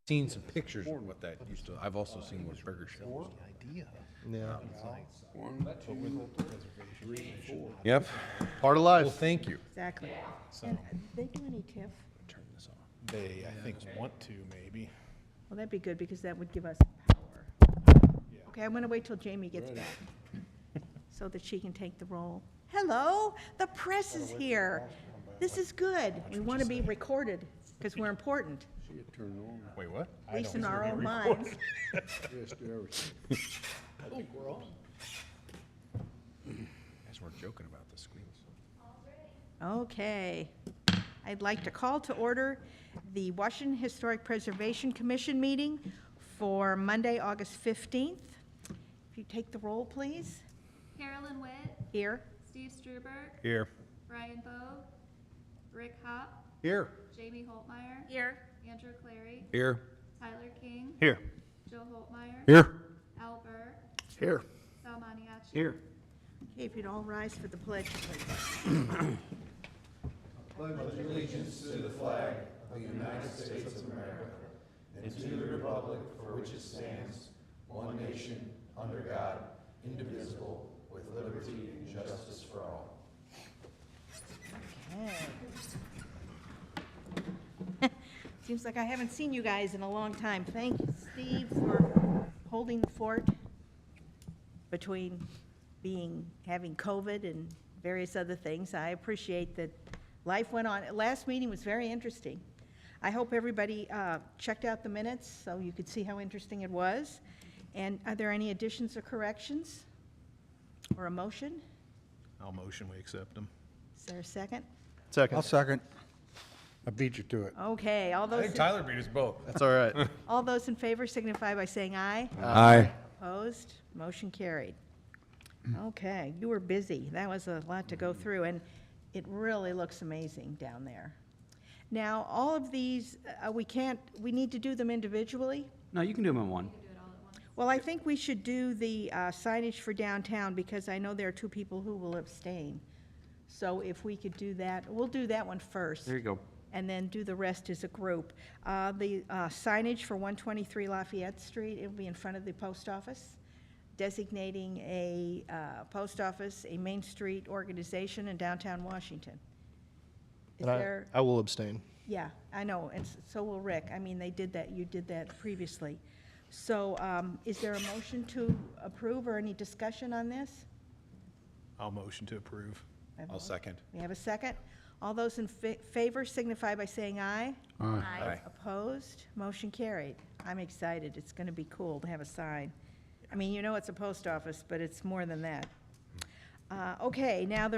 seen some pictures of what that used to, I've also seen what burger shells. Yeah. Yep. Part of Well, life. thank you. Exactly. And they do any TIF? Turn this off. They, I think, want to, maybe. Well, that'd be good because that would give us power. Okay, I'm gonna wait till Jamie gets back so that she can take the role. Hello, the press is here. This is good. We want to be recorded because we're important, Wait, what? at least in our own minds. You guys weren't joking about the screens. Okay. I'd like to call to order the Washington Historic Preservation Commission meeting for Monday, August 15th. If you take the roll, please. Carolyn Witt, Here. Steve Struberg, Here. Brian Bogue, Rick Hop, Here. Jamie Holtmeyer, Here. Andrew Clary, Here. Tyler King, Here. Joe Holtmeyer, Here. Al Burr, Here. Sal Maniaci. Here. Okay, if you'd all rise for the pledge, please. Okay. Seems like I haven't seen you guys in a long time. Thank you, Steve, for holding the fort between having COVID and various other things. I appreciate that life went on. Last meeting was very interesting. I hope everybody checked out the minutes so you could see how interesting it was. And are there any additions or corrections or a motion? I'll motion we accept them. Is there a second? Second. I'll second. I beat you to it. Okay, I think Tyler beat us both. That's all right. all those in favor signify by saying aye. Aye. Opposed? Motion carried. Okay, you were busy. That was a lot to go through, and it really looks amazing down there. Now, all of these, we need to do them individually. No, you can do them in one. Well, I think we should do the signage for downtown, because I know there are two people who will abstain. So if we could do that, we'll do that one first. There you go. And then do the rest as a group. The signage for 123 Lafayette Street, it will be in front of the post office, designating a post office, a Main Street organization in downtown Washington. Is And there? I will abstain. Yeah, I know, and so will Rick. I mean, they did that, you did that previously. So is there a motion to approve or any discussion on this? I'll motion to approve. I'll second. We have a second. All those in favor signify by saying aye. Aye. Opposed? Motion carried. I'm excited. It's going to be cool to have a sign. I mean, you know it's a post office, but it's more than that. Okay, now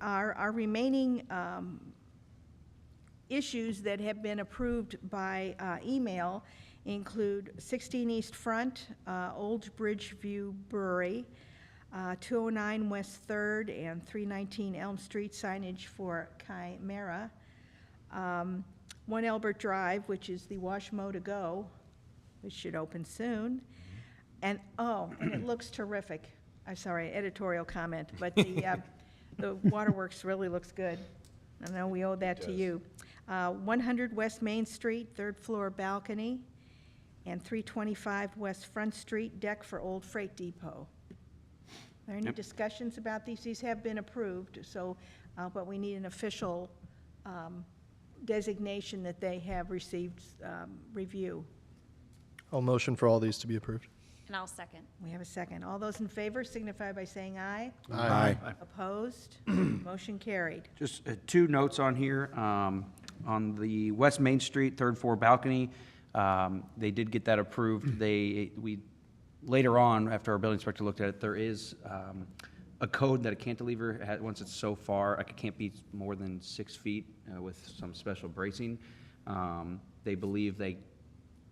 our remaining issues that have been approved by email include 16 East Front, Old Bridgeview Brewery, 209 West 3rd and 319 Elm Street signage for Chimera, 1 Elbert Drive, which is the Wash Mo to Go, which should open soon, and it looks terrific. I'm sorry, editorial comment, but the waterworks really looks good. I know we owe that to you. 100 West Main Street, 3rd floor balcony, and 325 West Front Street, deck for Old Freight Depot. Are there any discussions about these? These have been approved, so, but we need an official designation that they have received review. I'll motion for all these to be approved. And I'll second. We have a second. All those in favor signify by saying aye. Aye. Opposed? Motion carried. Just two notes on here. On the West Main Street, 3rd floor balcony, they did get that approved. We later on, after our building inspector looked at it, there is a code that a cantilever, once it's so far, it can't be more than 6 feet with some special bracing. They believe they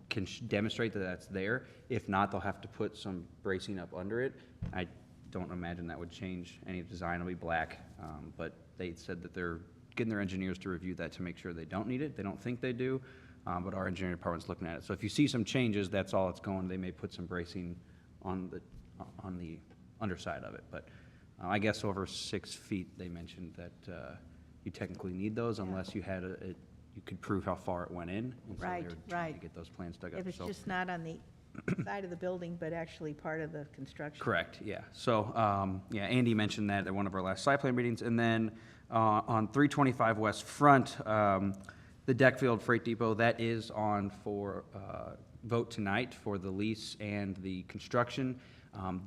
can demonstrate that that's there. If not, they'll have to put some bracing up under it. I don't imagine that would change any design. It'll be black, but they said that they're getting their engineers to review that to make sure they don't need it. They don't think they do, but our engineering department's looking at it. So if you see some changes, that's all it's going. They may put some bracing on the underside of it, but I guess over 6 feet, they mentioned that you technically need those unless you had you could prove how far it went in. And so they Right, were trying to right. get those plans dug up. If it's So- just not on the side of the building, but actually part of the construction. Correct, yeah. So, yeah, Andy mentioned that at one of our last site plan meetings. And then on 325 West Front, the Deckfield Freight Depot, that is on for vote tonight for the lease and the construction.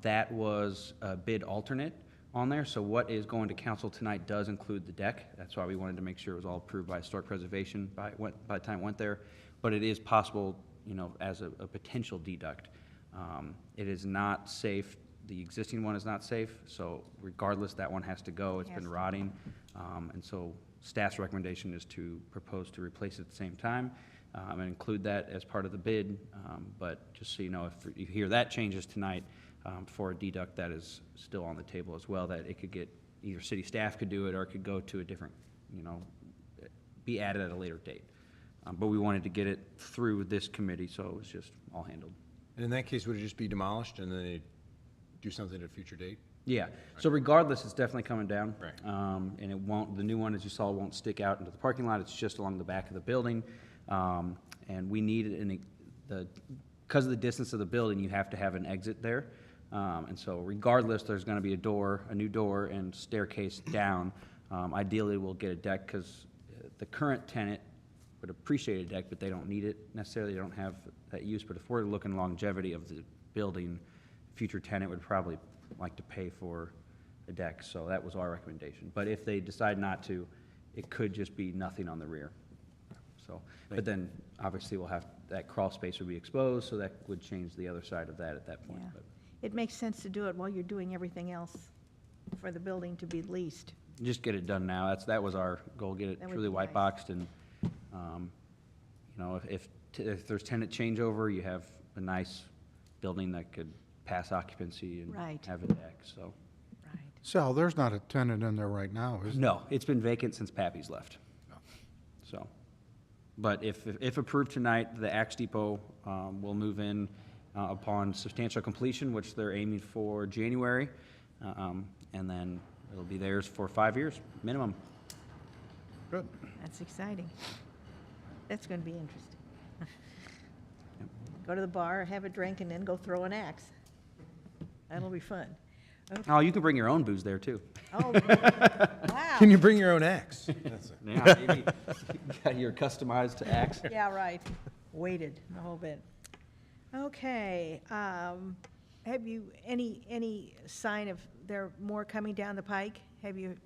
That was a bid alternate on there, so what is going to council tonight does include the deck. That's why we wanted to make sure it was all approved by historic preservation by the time it went there. But it is possible, you know, as a potential deduct. It is not safe, the existing one is not safe, so regardless, that one has to go. It's Has been to. rotting. And so staff's recommendation is to propose to replace it at the same time and include that as part of the bid. But just so you know, if you hear that changes tonight for a deduct, that is still on the table as well, that it could get, either city staff could do it or it could go to a different, you know, be added at a later date. But we wanted to get it through this committee, so it was just all handled. And in that case, would it just be demolished and then they do something at a future date? Yeah, so regardless, it's definitely coming down. Right. And it won't, the new one, as you saw, won't stick out into the parking lot, it's just along the back of the building. And we need it because of the distance of the building, you have to have an exit there. And so regardless, there's gonna be a new door and staircase down. Ideally, we'll get a deck, because the current tenant would appreciate a deck, but they don't need it necessarily, they don't have that use. But if we're looking longevity of the building, future tenant would probably like to pay for a deck, so that was our recommendation. But if they decide not to, it could just be nothing on the rear. So, but then, obviously, we'll have, that crawl space would be exposed, so that would change the other side of that at that point. Yeah. But It makes sense to do it while you're doing everything else for the building to be leased. just get it done now, that was our goal, get it That would truly be white nice. boxed, and, you know, if there's tenant changeover, you have a nice building that could pass occupancy and Right. have a deck, so. Right. Sal, there's not a tenant in there right now, is there? No, it's been vacant since Pappy's left. So, but if approved tonight, the Axe Depot will move in upon substantial completion, which they're aiming for January, and then it'll be theirs for 5 years, minimum. Good. That's exciting. That's going to be interesting. Go to the bar, have a drink, and then go throw an axe. That'll be fun. Oh, you can bring your own booze there, too. Oh, wow. Can you bring your own axe? That's it. Yeah, maybe. You got your customized Axe. Yeah, right. Weighted, the whole bit. Okay, have you, any sign of there more coming down the pike? Have you,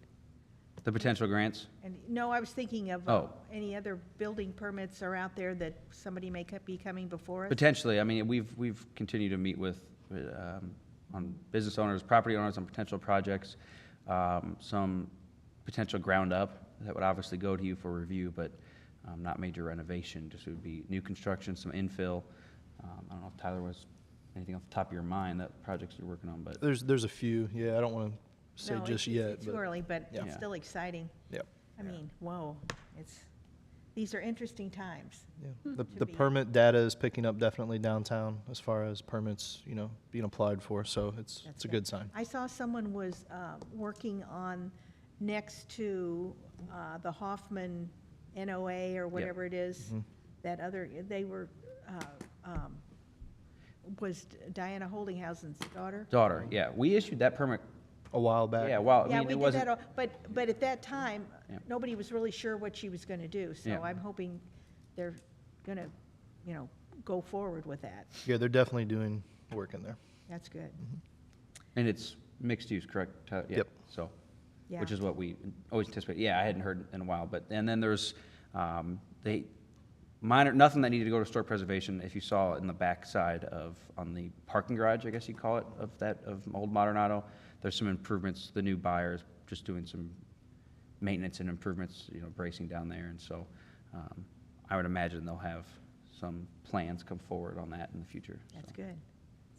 The potential grants? no, I was thinking of Oh. any other building permits are out there that somebody may be coming before us? Potentially. I mean, we've continued to meet with, on business owners, property owners on potential projects, some potential ground up that would obviously go to you for review, but not major renovation, just would be new construction, some infill. I don't know if Tyler was, anything off the top of your mind, that projects you're working on, but There's a few, yeah, I don't want to say No, just it's yet, too but, early, but Yeah. it's still exciting. yep. I mean, whoa, these are interesting times. Yeah. The To be- permit data is picking up definitely downtown as far as permits, you know, being applied for, so it's That's a good sign. I saw someone was working on next to the Hoffman NOA or whatever it is, that other, they were, was Diana Holdinghausen's daughter? daughter, yeah. We issued that permit, A while back. yeah, well, I Yeah, mean, we it did wasn't. that, but at that time, Yeah. nobody was really sure what she was going to do. So Yeah. I'm hoping they're going to, go forward with that. Yeah, they're definitely doing work in there. That's good. And it's mixed use, correct? Tyler? Yeah, Yep. So, Yeah. which is what we always anticipate. Yeah, I hadn't heard in a while, but, and then there's, nothing that needed to go to store preservation. If you saw in the back side on the parking garage, I guess you'd call it, of old Modern Auto, there's some improvements. The new buyer's just doing some maintenance and improvements, bracing down there. And so, I would imagine they'll have some plans come forward on that in the future. That's so. good.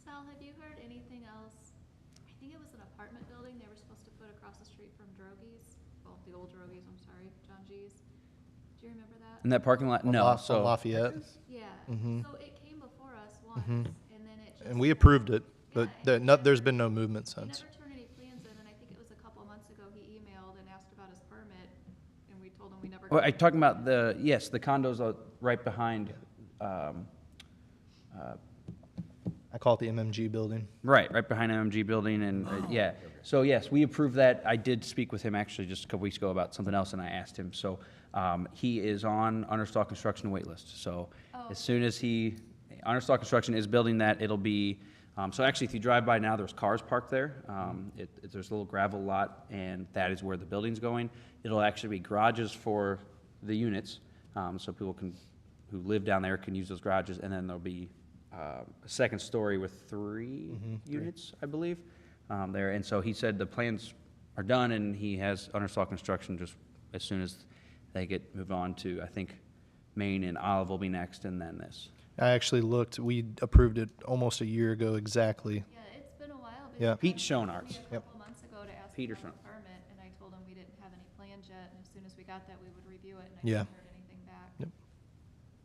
Sal, have you heard anything else? I think it was an apartment building they were supposed to put across the street from Drogies. Well, the old Drogies, I'm sorry, John G's. Do you remember that? In that parking lot? On No, La- so. on Lafayette, Yeah, Mhm. so it came before us once, and then it just. and we approved it, but Yeah, there's been no movement He since. never turned any plans in, and I think it was a couple months ago he emailed and asked about his permit, and we told him we never Well, I talking about the, yes, the condos are right behind, I call it the MMG building. right behind MMG building, and, yeah. So, yes, we approved that. I did speak with him actually just a couple weeks ago about something else, and I asked him. So, he is on Understock Construction wait list. So, as soon as Understock Construction is building that, it'll be, so actually, if you drive by now, there's cars parked there. There's a little gravel lot, and that is where the building's going. It'll actually be garages for the units, so people who live down there can use those garages, and then there'll be a second story with three units, I believe, there. And so he said the plans are done, and he has Understock Construction just as soon as they get moved on to, I think, Maine and Olive will be next, and then this. I actually looked, we approved it almost a year ago exactly. Yeah, it's been a while. Yeah. because Pete's shown he ours. called me a couple months ago to ask Peter's about shown. a permit, and I told him we didn't have any plans yet, and as soon as we got that, we would review it, and I Yeah. haven't heard anything back. Yep.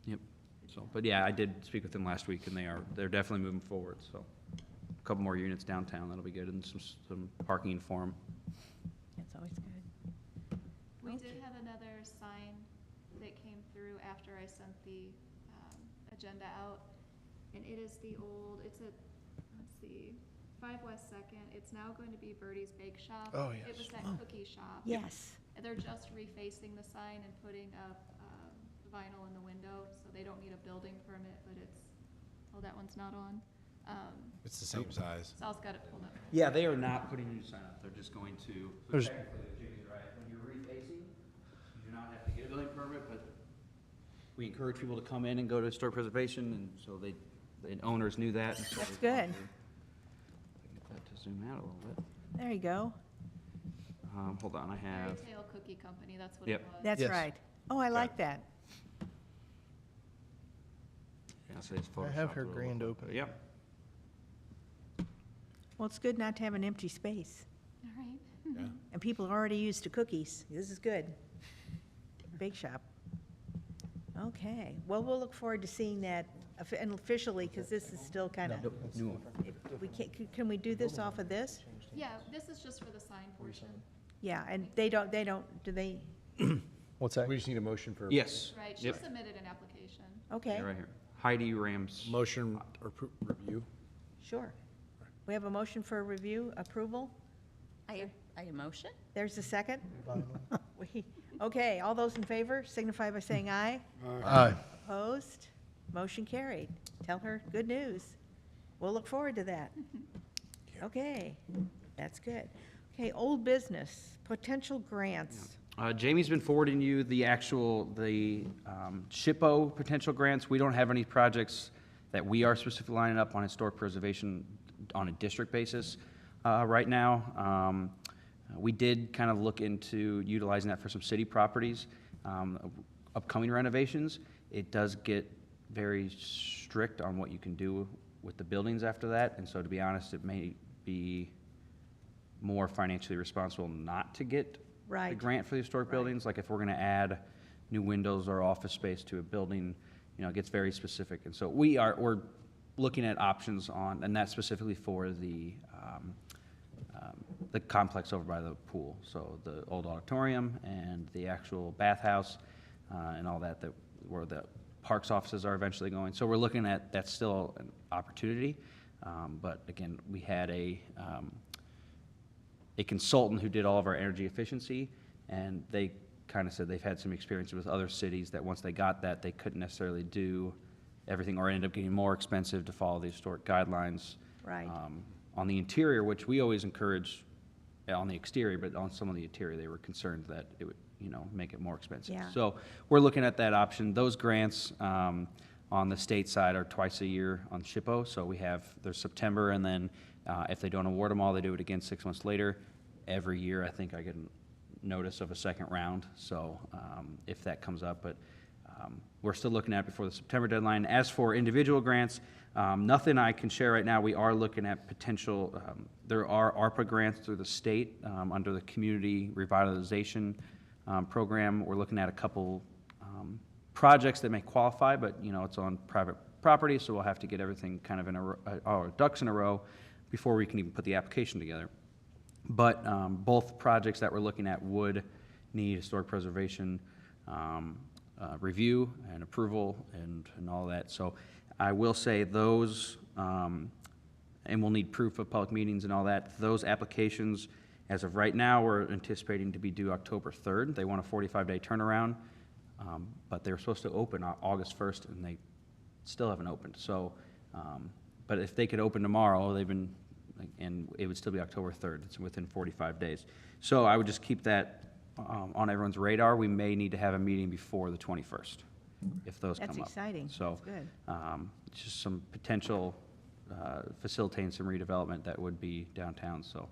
Yep. So, but yeah, I did speak with them last week, and they're definitely moving forward, so. A couple more units downtown, that'll be good, and some parking for them. That's always good. We did have another sign that came through after I sent the agenda out, and it is the old, it's at, let's see, 5 West Second. It's now going to be Birdie's Bake Shop. Oh, It yes. was that cookie shop. Yes. And they're just refacing the sign and putting up vinyl in the window, so they don't need a building permit, but it's, oh, that one's not on. It's the same size. Sal's got it pulled up. Yeah, they are not putting a new sign up, they're just going to, so There's- technically, Jimmy's right, when you're refacing, you do not have to get a building permit, but we encourage people to come in and go to historic preservation, and so the owners knew that. And so That's they wanted good. to get that to zoom out a little bit. There you go. Hold on, I have, Retail Cookie Company, that's what Yep. it was. That's Yes. right. Oh, I like that. I'll say it's I have Photoshopped her a little grand bit, but opening. Yep. Well, it's good not to have an empty space. All right. Yeah. And people are already used to cookies. This is good. Bake shop. Okay. Well, we'll look forward to seeing that and officially, because this is still kind of, New one. we can't, can we do this off of this? Yeah, this is just for the sign portion. Yeah, and they don't, do they? What's that? We just need a motion for. Yes. Right, she Yep. submitted an application. Okay, Yeah, right here. Heidi Rams. Motion or review. sure. We have a motion for review, approval? I motion? There's a second? Okay, all those in favor signify by saying aye. Aye. Opposed? Motion carried. Tell her good news. We'll look forward to that. Okay, that's good. Okay, old business, potential grants. Jamie's been forwarding you the SHPO potential grants. We don't have any projects that we are specifically lining up on historic preservation on a district basis right now. We did kind of look into utilizing that for some city properties, upcoming renovations. It does get very strict on what you can do with the buildings after that, and so to be honest, it may be more financially responsible not to get the Right. grant for the historic buildings. Like if we're gonna add new windows or office space to a building, it gets very specific. And so we're looking at options on, and that's specifically for the complex over by the pool. So the old auditorium and the actual bathhouse, and all that, where the parks offices are eventually going. So we're looking at, that's still an opportunity. But again, we had a consultant who did all of our energy efficiency, and they kind of said they've had some experience with other cities that once they got that, they couldn't necessarily do everything, or ended up getting more expensive to follow the historic guidelines. Right. On the interior, which we always encourage on the exterior, but on some of the interior, they were concerned that it would, make it more expensive. Yeah. So we're looking at that option. Those grants on the state side are twice a year on SHPO. So there's September, and then if they don't award them all, they do it again 6 months later. Every year, I think I get notice of a second round. So if that comes up, but we're still looking at it before the September deadline. As for individual grants, nothing I can share right now. We are looking at potential, there are ARPA grants through the state under the Community Revitalization Program. We're looking at a couple projects that may qualify, but it's on private property, so we'll have to get everything kind of in our ducks in a row before we can even put the application together. But both projects that we're looking at would need historic preservation review and approval and all that. So I will say those, and we'll need proof of public meetings and all that. Those applications, as of right now, we're anticipating to be due October 3rd. They want a 45-day turnaround, but they were supposed to open on August 1st, and they still haven't opened. So, but if they could open tomorrow, and it would still be October 3rd. It's within 45 days. So I would just keep that on everyone's radar. We may need to have a meeting before the 21st, if those come up. That's exciting. So, That's good. just some potential facilitating some redevelopment that would be downtown, so,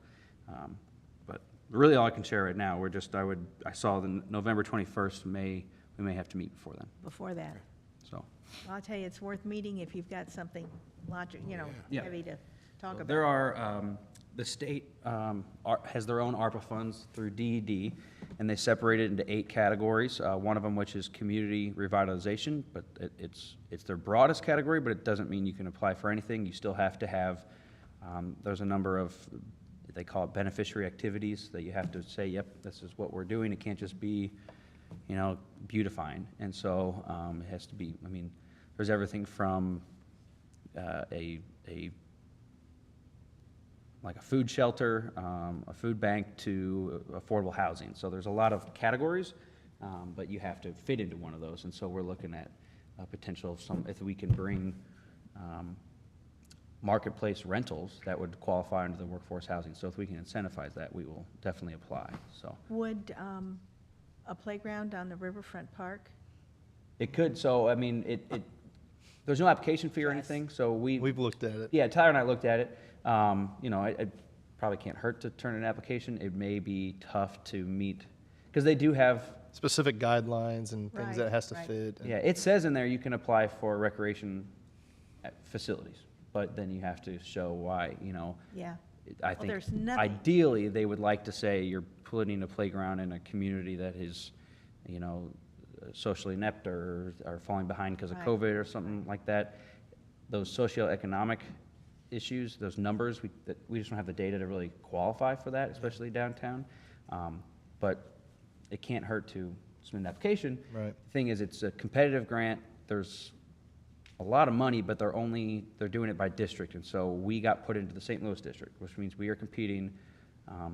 but really all I can share right now, I saw the November 21st, we may have to meet before then, Before that. so. Well, I'll tell you, it's worth meeting if you've got something logic, Yeah. heavy to talk about. There are, the state has their own ARPA funds through DED, and they separate it into 8 categories, one of them which is community revitalization, but it's their broadest category, but it doesn't mean you can apply for anything. You still have to have, there's a number of, they call it beneficiary activities, that you have to say, yep, this is what we're doing. It can't just be, beautifying. And so it has to be, there's everything from like a food shelter, a food bank, to affordable housing. So there's a lot of categories, but you have to fit into one of those. And so we're looking at a potential of if we can bring marketplace rentals that would qualify under the workforce housing. So if we can incentivize that, we will definitely apply, so. Would a playground on the Riverfront Park? It could, so, there's no application fee or Yes. anything, so We've looked at it. yeah, Tyler and I looked at it. It probably can't hurt to turn an application. It may be tough to meet, because they do have, Specific guidelines and things Right, that has to right. fit. and- yeah, it says in there you can apply for recreation facilities, but then you have to show why, Yeah. I think there's nothing. ideally, they would like to say you're putting a playground in a community that is, socially inept or falling behind because of Right. COVID or something like that. Those socioeconomic issues, those numbers, we just don't have the data to really qualify for that, especially downtown. But it can't hurt to submit an application. Right. The thing is, it's a competitive grant. There's a lot of money, but they're doing it by district. And so we got put into the St. Louis district, which means we are competing,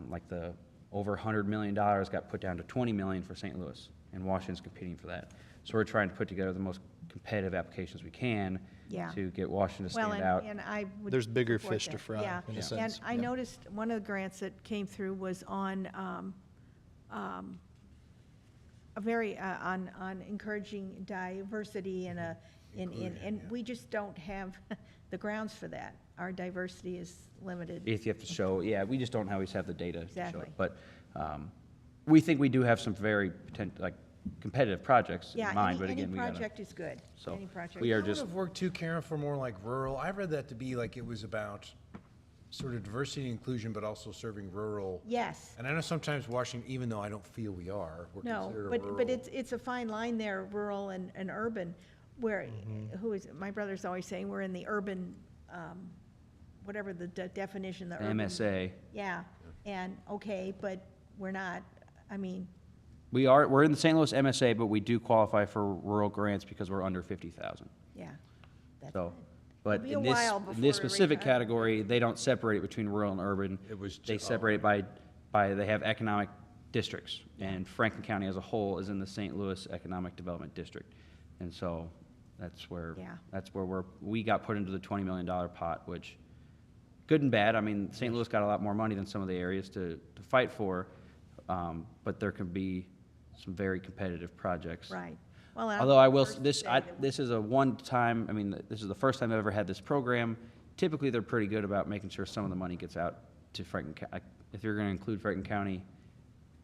like the over $100 million got put down to $20 million for St. Louis, and Washington's competing for that. So we're trying to put together the most competitive applications we can Yeah. to get Washington to Well, stand out. and I would. There's bigger support fish to that. fry, Yeah. in a And sense. I Yeah. noticed one of the grants that came through was on a very, on encouraging diversity and we just don't have the grounds for that. Our diversity is limited. If you have to show, yeah, we just don't always have the data to show Exactly. it. But we think we do have some very competitive projects in Yeah, mind, but any again, we gotta. project is good. So Any project. we are That would just, have worked too, Karen, for more like rural. I read that to be like it was about sort of diversity and inclusion, but also serving rural. Yes. And I know sometimes Washington, even though I don't feel we are, we're No, considered a but rural. it's a fine line there, rural and urban, where, my brother's always saying, we're in the urban, whatever the definition, the urban. MSA. Yeah, and, okay, but we're not, We're in the St. Louis MSA, but we do qualify for rural grants because we're under 50,000. yeah. That's So, good. but It'll be a in this, while in before this we reach specific that. category, they don't separate it between rural and urban. It was They ju- separate it by, they have economic districts. And Franklin County as a whole is in the St. Louis Economic Development District. And so that's where, Yeah. we got put into the $20 million pot, which, good and bad. St. Louis got a lot more money than some of the areas to fight for, but there can be some very competitive projects. Right. Well, and Although I will, first this, say that this is a one-time, this is the first time I've ever had this program. Typically, they're pretty good about making sure some of the money gets out to Franklin County. If you're gonna include Franklin County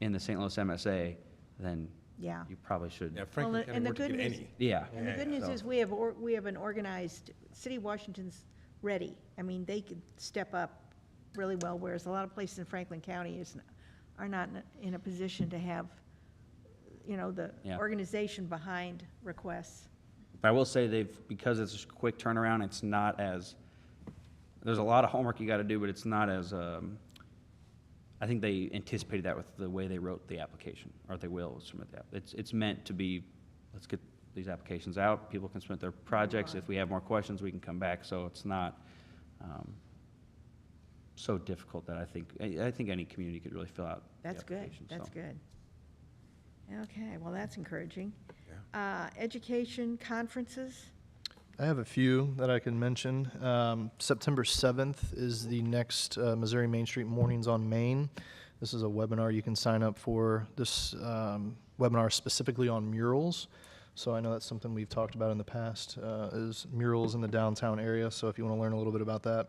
in the St. Louis MSA, then Yeah. you probably should. Yeah, Franklin and County the worked to good get news- any. Yeah. And the good news So- is we have an organized, City of Washington's ready. They could step up really well, whereas a lot of places in Franklin County are not in a position to have, the Yeah. organization behind requests. But I will say because it's a quick turnaround, it's not as, there's a lot of homework you gotta do, but it's not as, I think they anticipated that with the way they wrote the application, or they will submit that. It's meant to be, let's get these applications out, people can submit their projects, if we have more questions, we can come back, so it's not so difficult that I think any community could really fill out the That's good, application, that's so. good. Okay, well, that's encouraging. Yeah. Education conferences? I have a few that I can mention. September 7th is the next Missouri Main Street Mornings on Main. This is a webinar you can sign up for. This webinar specifically on murals. So I know that's something we've talked about in the past, is murals in the downtown area. So if you want to learn a little bit about that.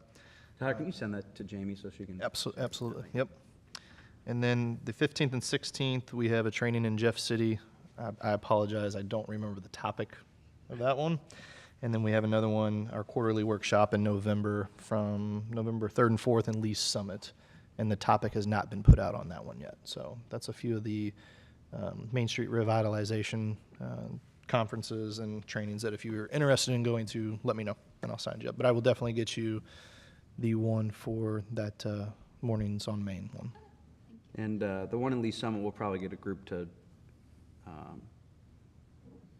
Tyler, can you send that to Jamie so she can? Absolutely, yep. And then the 15th and 16th, we have a training in Jeff City. I apologize, I don't remember the topic of that one. And then we have another one, our quarterly workshop in November, from November 3rd and 4th in Lee's Summit. And the topic has not been put out on that one yet. So that's a few of the Main Street Revitalization conferences and trainings that if you're interested in going to, let me know, and I'll sign you up. But I will definitely get you the one for that Mornings on Main one. And the one in Lee Summit, we'll probably get a group to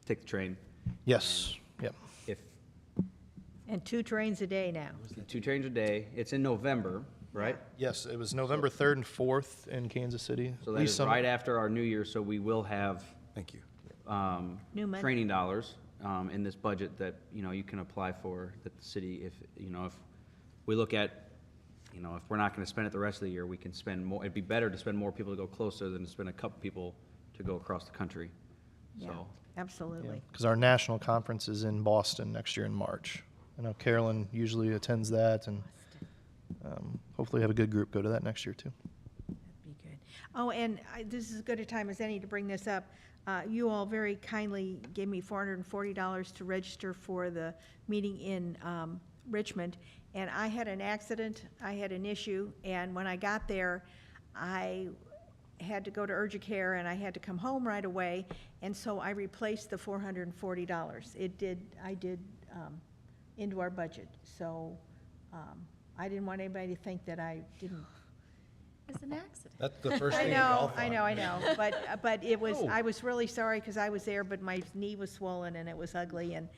take the train. Yes, yep. If And 2 trains a day now. 2 trains a day, it's in November, right? Yes, it was November 3rd and 4th in Kansas City. So that Lee is Summit- right after our New Year, so we will have Thank you. New money. training dollars in this budget that, you can apply for, that the city, if we look at, if we're not going to spend it the rest of the year, we can spend more. It'd be better to spend more people to go closer than to spend a couple people to go across the country. Yeah, So, absolutely. Because our national conference is in Boston next year in March. I know Carolyn usually attends that, and hopefully have a good group go to that next year, too. That'd be good. Oh, and this is as good a time as any to bring this up. You all very kindly gave me $440 to register for the meeting in Richmond, and I had an accident, I had an issue, and when I got there, I had to go to urgent care, and I had to come home right away, and so I replaced the $440. I did into our budget, so I didn't want anybody to think that I didn't. It's an accident. That's the first I thing you know, golf I on. know, I know, but it was, Oh. I was really sorry, because I was there, but my knee was swollen, and it was ugly, and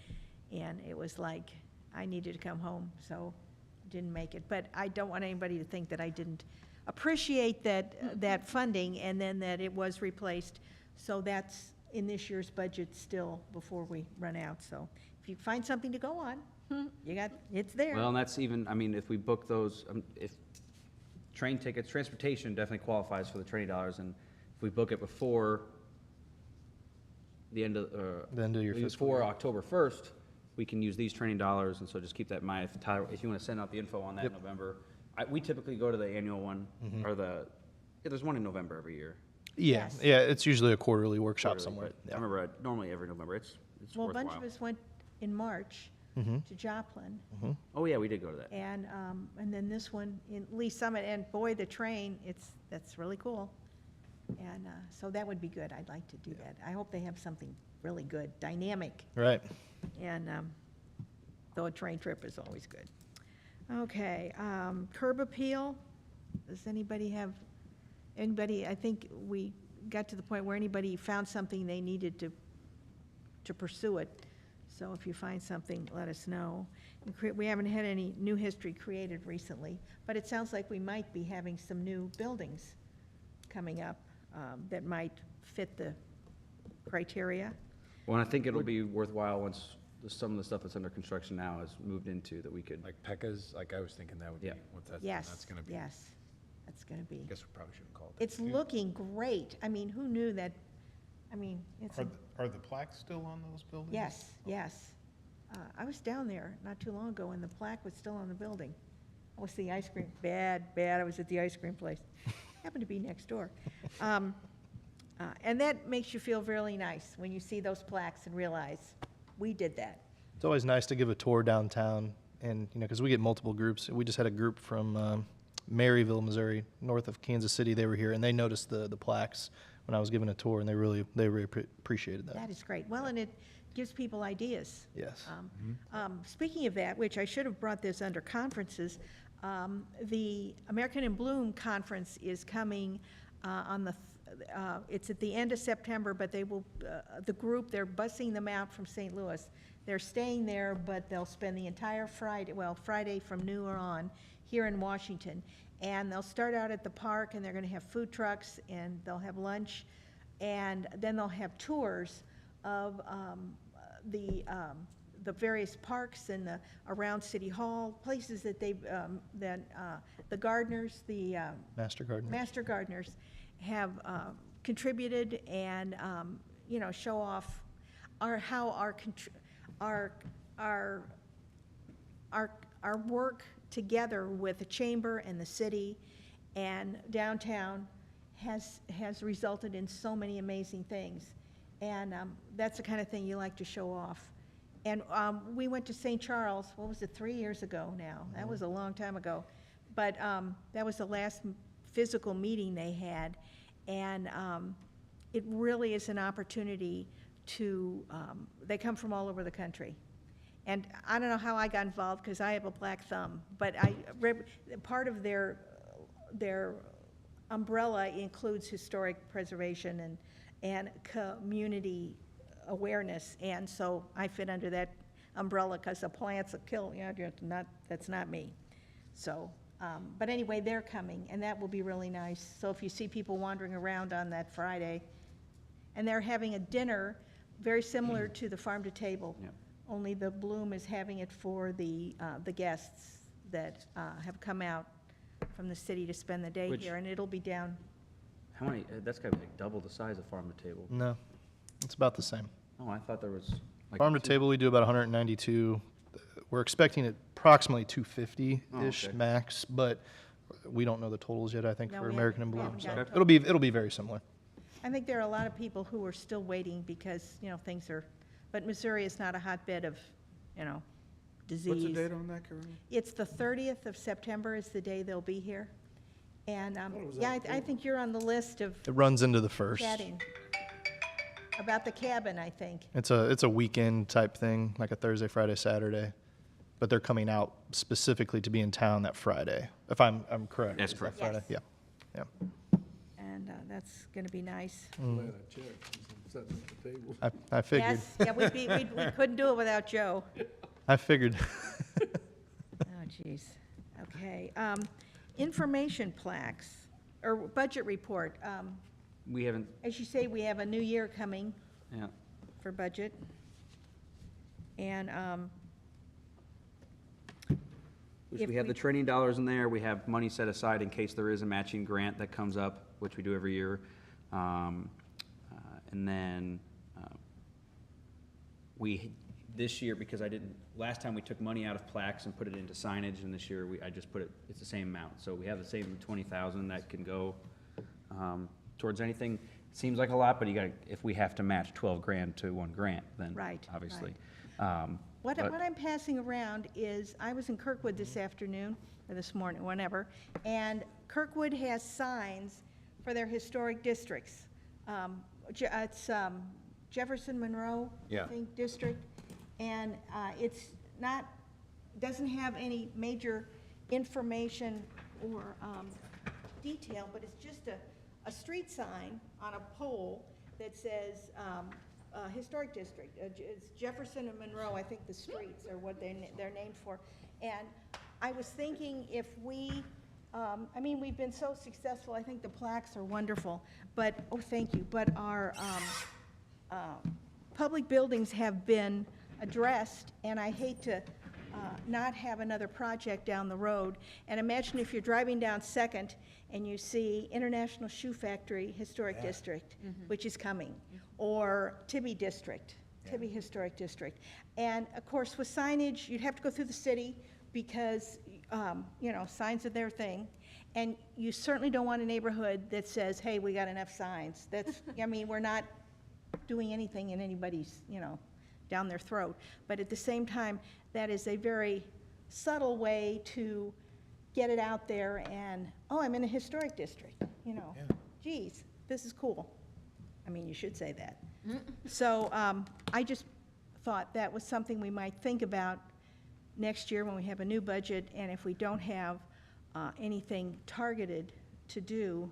it was like, I needed to come home, so didn't make it. But I don't want anybody to think that I didn't appreciate that funding, and then that it was replaced. So that's in this year's budget still, before we run out. So if you find something to go on, it's there. well, and that's even, if we book those, if train tickets, transportation definitely qualifies for the training dollars, and if we book it before the end of your fiscal before year. October 1st, we can use these training dollars, and so just keep that in mind. If you want to send out the info on that in Yep. November, we typically go to the annual one, or there's one in November every year. Yeah, Yes. yeah, it's usually a quarterly workshop Quarterly, somewhere. but Yeah. I remember normally every November, it's Well, a worthwhile. bunch of us went in March to Joplin, Oh, yeah, we did go to that. and then this one in Lee Summit, and boy, the train, that's really cool. And so that would be good. I'd like to do that. I hope they have something really good, dynamic, Right. and though a train trip is always good. Okay, curb appeal. Does anybody, I think we got to the point where anybody found something they needed to pursue it. So if you find something, let us know. We haven't had any new history created recently, but it sounds like we might be having some new buildings coming up that might fit the criteria. Well, and I think it'll be worthwhile once some of the stuff that's under construction now is moved into, that we could, Like Pekka's, like I was thinking that would be Yeah. what that's Yes, gonna be. yes, that's going to be. I guess we probably shouldn't call it that. It's looking great. I mean, who knew that? I mean, it's, Are the plaques still on those buildings? yes, yes. I was down there not too long ago, and the plaque was still on the building. I was the ice cream, bad, I was at the ice cream place. Happened to be next door. And that makes you feel really nice when you see those plaques and realize, we did that. It's always nice to give a tour downtown, and, because we get multiple groups. We just had a group from Maryville, Missouri, north of Kansas City. They were here, and they noticed the plaques when I was giving a tour, and they really appreciated that. That is great. Well, and it gives people ideas. Yes. Speaking of that, which I should have brought this under conferences, The American in Bloom Conference is coming it's at the end of September, but they will, the group, they're busing them out from St. Louis. They're staying there, but they'll spend the entire Friday from noon on, here in Washington. And they'll start out at the park, and they're gonna have food trucks, and they'll have lunch, and then they'll have tours of the various parks and around City Hall, places that the gardeners, Master Gardener. master gardeners have contributed and, show off how our work together with the chamber and the city and downtown has resulted in so many amazing things. And that's the kind of thing you like to show off. And we went to St. Charles, what was it, 3 years ago now? That was a long time ago. But that was the last physical meeting they had. And it really is an opportunity to, they come from all over the country. And I don't know how I got involved, because I have a black thumb, but part of their umbrella includes historic preservation and community awareness, and so I fit under that umbrella, because the plants will kill, that's not me. So, but anyway, they're coming, and that will be really nice. So if you see people wandering around on that Friday, and they're having a dinner very similar to the Farm to Table. Yep. Only the Bloom is having it for the guests that have come out from the city to spend the day Which- here, and it'll be down. How many, that's gotta be like double the size of Farm to Table. No, it's about the same. Oh, I thought there was like. Farm to table, we do about 192. We're expecting approximately 250-ish Oh, okay. max, but we don't know the totals yet, I think, No, for we American in haven't- we Bloom. haven't So gotten it'll be very similar. I think there are a lot of people who are still waiting because, things are, but Missouri is not a hotbed of, disease. What's the date on that, Carolyn? It's the 30th of September is the day they'll be here. And, it was yeah, I think you're on the list of It runs into the first. chatting about the cabin, I think. It's a weekend type thing, like a Thursday, Friday, Saturday. But they're coming out specifically to be in town that Friday, if I'm correct. That's Is that correct. Friday? Yes. Yeah, And that's going to be nice. I figured. Yes, yeah, we couldn't do it without Joe. I figured. Oh, geez. Okay. Information plaques, or budget report. We haven't, As you say, we have a new year coming yeah. for budget. And Which If we have we- the training dollars in there, we have money set aside in case there is a matching grant that comes up, which we do every year. And then, this year, because last time we took money out of plaques and put it into signage, and this year I just put it, it's the same amount. So we have the same 20,000 that can go, towards anything. Seems like a lot, but if we have to match 12 grand to one grant, then Right, obviously. what But- I'm passing around is, I was in Kirkwood this afternoon, or this morning, whenever, and Kirkwood has signs for their historic districts. It's Jefferson Monroe, I Yeah. think, district, and it's not, doesn't have any major information or detail, but it's just a street sign on a pole that says historic district. It's Jefferson and Monroe, I think the streets are what they're named for. And I was thinking if we, we've been so successful, I think the plaques are wonderful, but, oh, thank you, but our public buildings have been addressed, and I hate to not have another project down the road. And imagine if you're driving down Second and you see International Shoe Factory Historic District, which is coming, or Tibby District, Tibby Historic District. And of course, with signage, you'd have to go through the city because, signs are their thing. And you certainly don't want a neighborhood that says, hey, we got enough signs. That's, we're not doing anything in anybody's, down their throat. But at the same time, that is a very subtle way to get it out there and, oh, I'm in a historic district, Geez, this is cool. You should say that. So I just thought that was something we might think about next year when we have a new budget, and if we don't have anything targeted to do,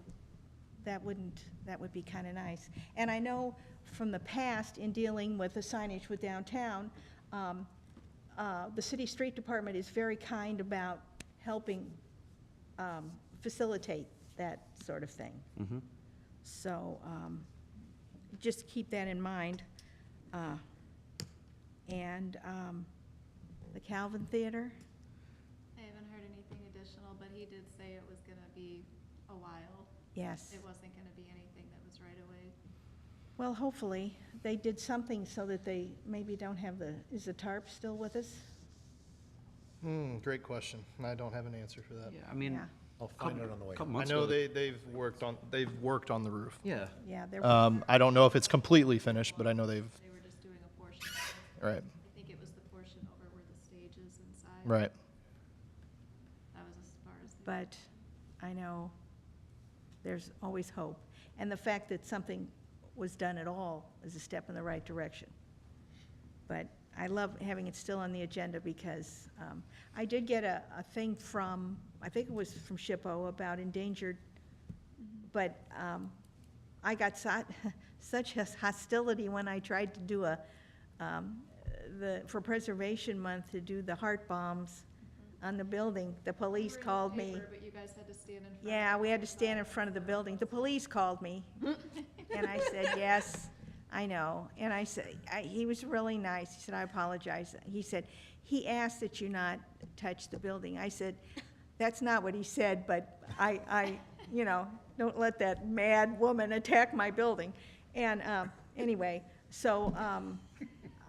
that would be kind of nice. And I know from the past, in dealing with the signage with downtown, the city street department is very kind about helping facilitate that sort of thing. Mhm. So just keep that in mind. And the Calvin Theater, I haven't heard anything additional, but he did say it was gonna be a while. yes. It wasn't gonna be anything that was right away. Well, hopefully, they did something so that they maybe don't have is the tarp still with us? Great question. I don't have an answer for that. Yeah, I mean, Yeah. I'll find out on the way. couple I months know ago. they've worked on the roof. Yeah. Yeah, there, I don't know if it's completely finished, but I know they've, They were just doing a portion of it. right, I think it was the portion over where the stage is inside. right. That was as far as. but I know there's always hope. And the fact that something was done at all is a step in the right direction. But I love having it still on the agenda because I did get a thing from, I think it was from SHPO about endangered, but I got such hostility when I tried to do for Preservation Month, to do the heart bombs on the building. The police We were in the called me. paper, but you guys had to stand in front. Yeah, we had to stand in front of the building. The police called me. And I said, yes, I know. And I said, he was really nice. He said, I apologize. He said, he asked that you not touch the building. I said, that's not what he said, but don't let that mad woman attack my building. And anyway, so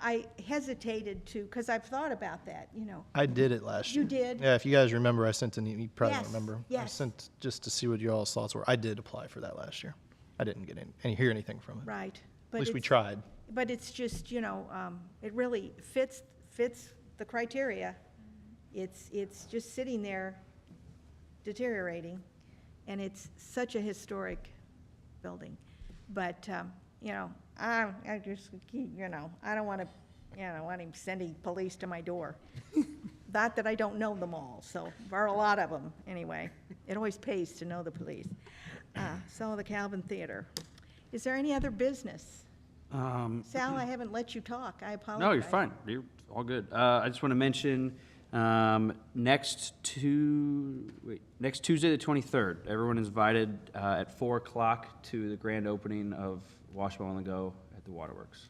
I hesitated to, because I've thought about that, I did it last You year. did? Yeah, if you guys remember, I sent you probably Yes, don't remember. I yes. sent just to see what your all's thoughts were. I did apply for that last year. I didn't get hear anything from it. Right. At least we tried. But it's just, it really fits the criteria. It's just sitting there deteriorating, and it's such a historic building. But, I just keep, I don't want to, want him sending police to my door. Not that I don't know them all, so there are a lot of them, anyway. It always pays to know the police. So the Calvin Theater. Is there any other business? Sal, I haven't let you talk. I apologize. No, you're fine. You're all good. I just want to mention, next Tuesday, the 23rd, everyone is invited at 4 o'clock to the grand opening of Washable on the Go at the Waterworks.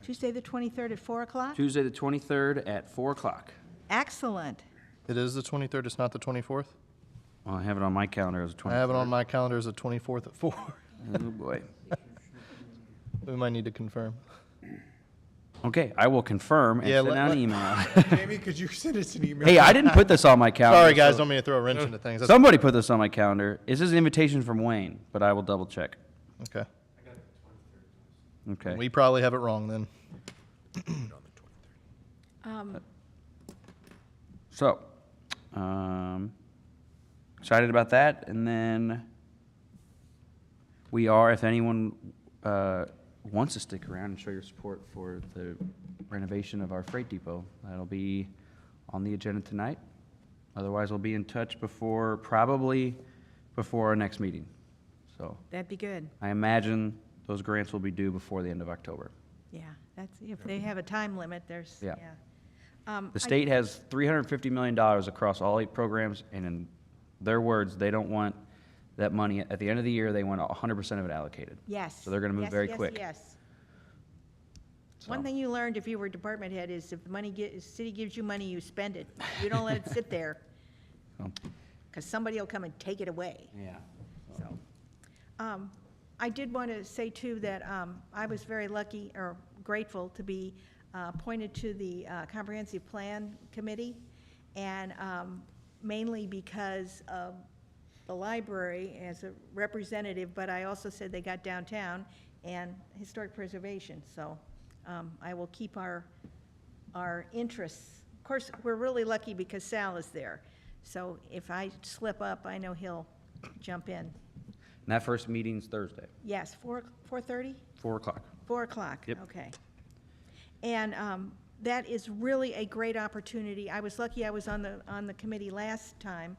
Tuesday, the 23rd at 4 o'clock? Tuesday, the 23rd at 4 o'clock. Excellent. It is the 23rd, it's not the 24th? Well, I have it on my calendar as the 23rd. I have it on my calendar as the 24th at 4. Oh, boy. We might need to confirm. Okay, I will confirm and Yeah, send out an email. Jamie, could you send us an email? Hey, I didn't put this on my calendar. Sorry, guys, so- don't mean to throw a wrench into things. That's- Somebody put this on my calendar. This is an invitation from Wayne, but I will double check. Okay. Okay. We probably have it wrong then. So, excited about that, and then we are, if anyone wants to stick around and show your support for the renovation of our freight depot, that'll be on the agenda tonight. Otherwise, we'll be in touch probably before our next meeting. So, That'd be good. I imagine those grants will be due before the end of October. Yeah, if they have a time limit, there's, Yeah. yeah. The state has $350 million across all 8 programs, and in their words, they don't want that money, at the end of the year, they want 100% of it allocated. Yes. So they're gonna move Yes, very yes, quick. Yes. So- One thing you learned if you were department head is if the city gives you money, you spend it. You don't let it sit there, So, because somebody will come and take it away. Yeah. So, I did want to say too that I was very lucky or grateful to be appointed to the Comprehensive Plan Committee, and mainly because of the library as a representative, but I also said they got downtown and historic preservation, so I will keep our interests. Of course, we're really lucky because Sal is there, so if I slip up, I know he'll jump in. And that first meeting's Thursday, Yes, 4:30? 4 o'clock. 4 o'clock? Yep. Okay. And that is really a great opportunity. I was lucky I was on the committee last time,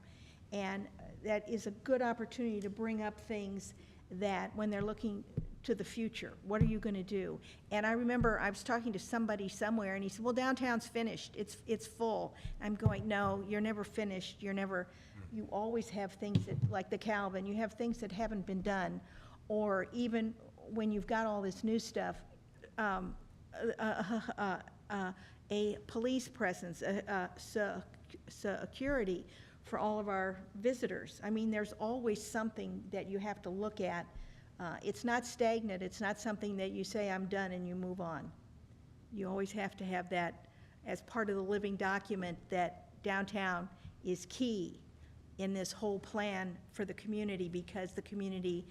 And that is a good opportunity to bring up things that, when they're looking to the future, what are you going to do? And I remember I was talking to somebody somewhere, and he said, well, downtown's finished, it's full. I'm going, no, you're never finished, you always have things that, like the Calvin, you have things that haven't been done. Or even when you've got all this new stuff, a police presence, security for all of our visitors. I mean, there's always something that you have to look at. It's not stagnant, it's not something that you say, I'm done, and you move on. You always have to have that as part of the living document, that downtown is key in this whole plan for the community, because the community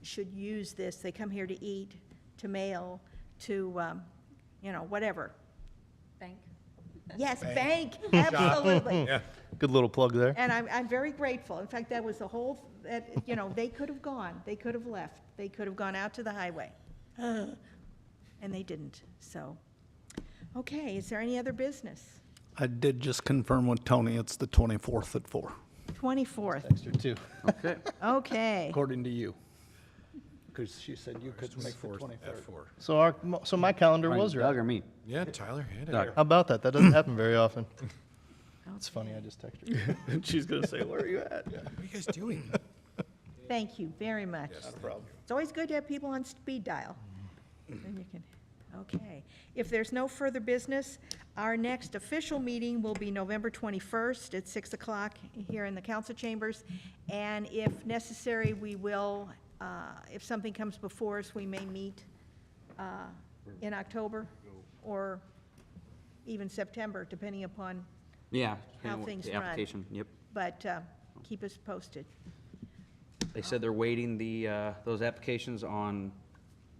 should use this. They come here to eat, to mail, to, whatever. Bank. Yes, bank, absolutely. Yeah. Good little plug there. And I'm very grateful. In fact, that was the whole, they could have gone, they could have left, they could have gone out to the highway. And they didn't, so. Okay, is there any other business? I did just confirm with Tony, it's the 24th at 4, 24th, Extra two, Okay. okay. according to you. Because she said you couldn't make the 23rd. F4. so my calendar was Doug right. or me? Yeah, Tyler had it. Doug. here. How about that? That doesn't happen very often. It's funny, I just texted her. And she's gonna say, where are you at? What are you guys doing? Thank you very much. Not a problem. It's always good to have people on speed dial. Then you can, okay. If there's no further business, our next official meeting will be November 21st at 6 o'clock here in the council chambers. And if necessary, we will, if something comes before us, we may meet in October or even September, depending upon, Yeah. How depending on things the run. application, yep. but keep us posted. They said they're waiting those applications on,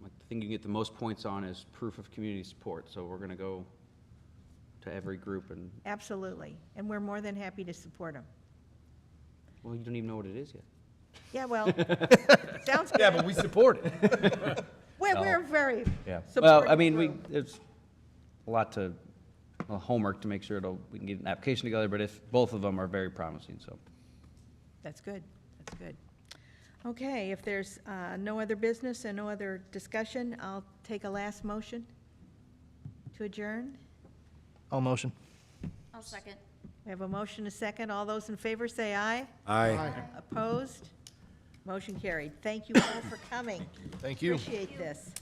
like, the thing you get the most points on is proof of community support. So we're gonna go to every group and, Absolutely. And we're more than happy to support them. well, you don't even know what it is yet. Yeah, well, sounds Yeah, good. but we support it. We're very Well, supportive I mean, group. there's a lot homework to make sure we can get an application together, but if both of them are very promising, so. That's good, that's good. Okay, if there's no other business and no other discussion, I'll take a last motion to adjourn. All motion. I'll second. We have a motion, a second. All those in favor say aye. Aye. Opposed? Motion carried. Thank you all for coming. Thank you. Appreciate this.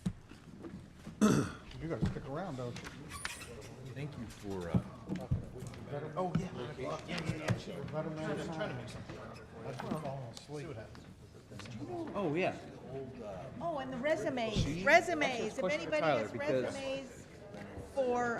You gotta stick around, don't you? Thank you for, Oh, yeah. Oh, and the resumes, if anybody Tyler, has because- resumes for